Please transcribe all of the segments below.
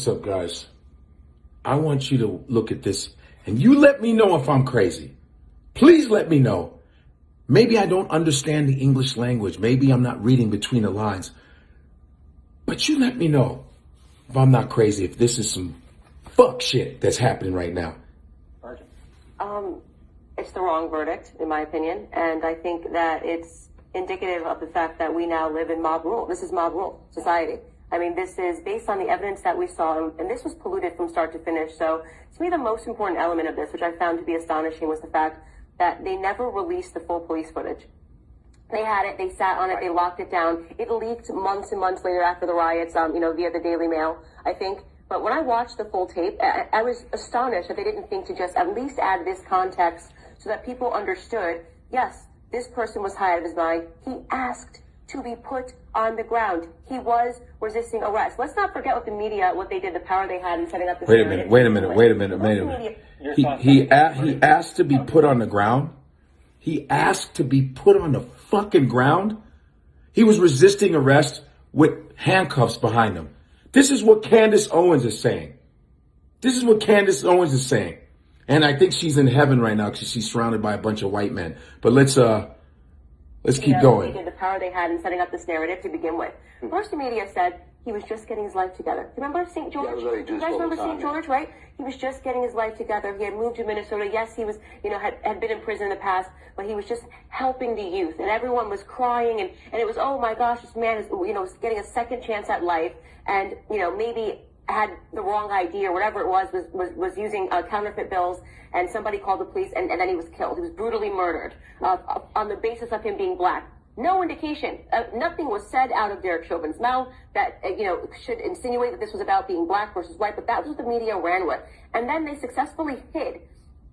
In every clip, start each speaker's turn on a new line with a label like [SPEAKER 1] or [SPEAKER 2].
[SPEAKER 1] What's up, guys? I want you to look at this and you let me know if I'm crazy. Please let me know. Maybe I don't understand the English language. Maybe I'm not reading between the lines. But you let me know if I'm not crazy, if this is some fuck shit that's happening right now.
[SPEAKER 2] It's the wrong verdict, in my opinion. And I think that it's indicative of the fact that we now live in mob rule. This is mob rule society. I mean, this is based on the evidence that we saw, and this was polluted from start to finish. So to me, the most important element of this, which I found to be astonishing, was the fact that they never released the full police footage. They had it, they sat on it, they locked it down. It leaked months and months later after the riots, via the Daily Mail, I think. But when I watched the full tape, I was astonished that they didn't think to just at least add this context so that people understood, yes, this person was high out of his mind. He asked to be put on the ground. He was resisting arrest. Let's not forget what the media, what they did, the power they had in setting up this.
[SPEAKER 1] Wait a minute. He asked to be put on the ground. He asked to be put on the fucking ground. He was resisting arrest with handcuffs behind him. This is what Candice Owens is saying. And I think she's in heaven right now because she's surrounded by a bunch of white men. But let's keep going.
[SPEAKER 2] They did the power they had in setting up this narrative to begin with. First, the media said he was just getting his life together. Remember St. George? You guys remember St. George, right? He was just getting his life together. He had moved to Minnesota. Yes, he was, had been in prison in the past, but he was just helping the youth. And everyone was crying, and it was, oh my gosh, this man is, getting a second chance at life. And, maybe had the wrong ID or whatever it was using counterfeit bills, and somebody called the police, and then he was killed. He was brutally murdered on the basis of him being black. No indication. Nothing was said out of Derek Chauvin's mouth that, should insinuate that this was about being black versus white, but that was what the media ran with. And then they successfully hid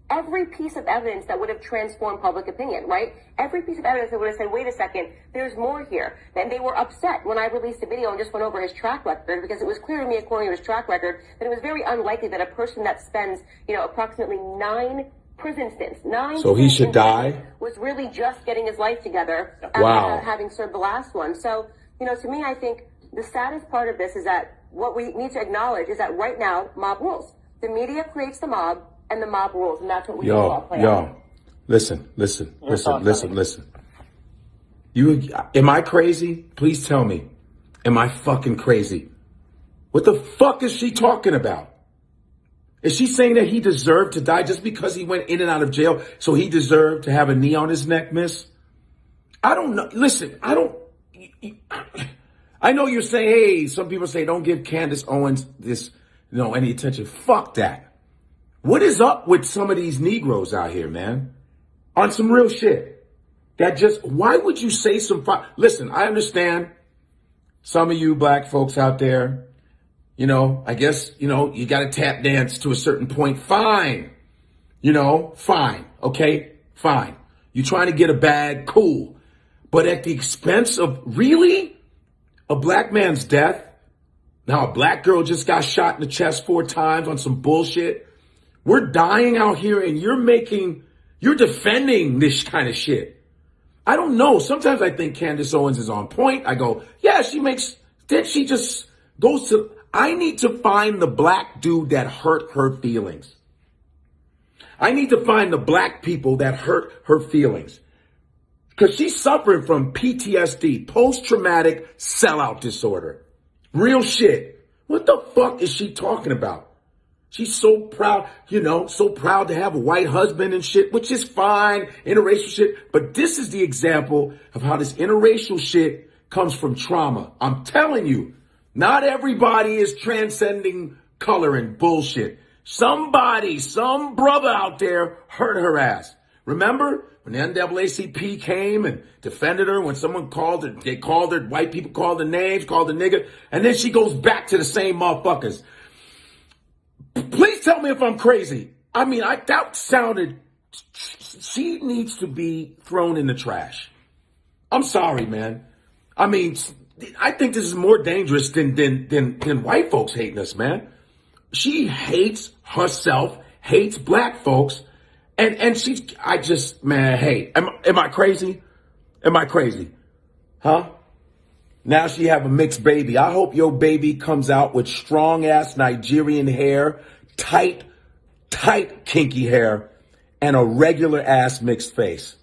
[SPEAKER 2] every piece of evidence that would have transformed public opinion, right? Every piece of evidence that would have said, wait a second, there's more here. And they were upset when I released a video and just went over his track record, because it was clear to me, according to his track record, that it was very unlikely that a person that spends, approximately 9 prison stints,
[SPEAKER 1] so he should die,
[SPEAKER 2] was really just getting his life together
[SPEAKER 1] after
[SPEAKER 2] having served the last one. So, to me, I think the saddest part of this is that what we need to acknowledge is that right now, mob rules. The media creates the mob, and the mob rules, and that's what we all play out.
[SPEAKER 1] Listen. Am I crazy? Please tell me. Am I fucking crazy? What the fuck is she talking about? Is she saying that he deserved to die just because he went in and out of jail, so he deserved to have a knee on his neck, miss? I don't know. Listen, I know you're saying, hey, some people say don't give Candice Owens any attention. Fuck that. What is up with some of these Negroes out here, man? On some real shit. Why would you say listen, I understand some of you black folks out there, I guess, you got to tap dance to a certain point. Fine. Fine. Okay, fine. You're trying to get a bag, cool. But at the expense of really a black man's death. Now, a black girl just got shot in the chest 4 times on some bullshit. We're dying out here and you're defending this kind of shit. I don't know. Sometimes I think Candice Owens is on point. I go, yeah, she just goes to, I need to find the black dude that hurt her feelings. I need to find the black people that hurt her feelings. Because she's suffering from PTSD, post-traumatic sellout disorder. Real shit. What the fuck is she talking about? She's so proud, so proud to have a white husband and shit, which is fine, interracial shit. But this is the example of how this interracial shit comes from trauma. I'm telling you, not everybody is transcending color and bullshit. Some brother out there hurt her ass. Remember when the NAACP came and defended her when someone white people called her names, called her nigger, and then she goes back to the same motherfuckers. Please tell me if I'm crazy. I mean, she needs to be thrown in the trash. I'm sorry, man. I mean, I think this is more dangerous than white folks hating us, man. She hates herself, hates black folks, and hey, am I crazy? Am I crazy? Huh? Now she have a mixed baby. I hope your baby comes out with strong ass Nigerian hair, tight kinky hair, and a regular ass mixed face.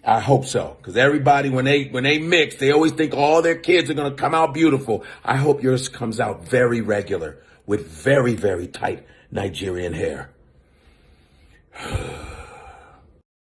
[SPEAKER 1] I hope so. Because everybody, when they mix, they always think all their kids are going to come out beautiful. I hope yours comes out very regular with very, very tight Nigerian hair.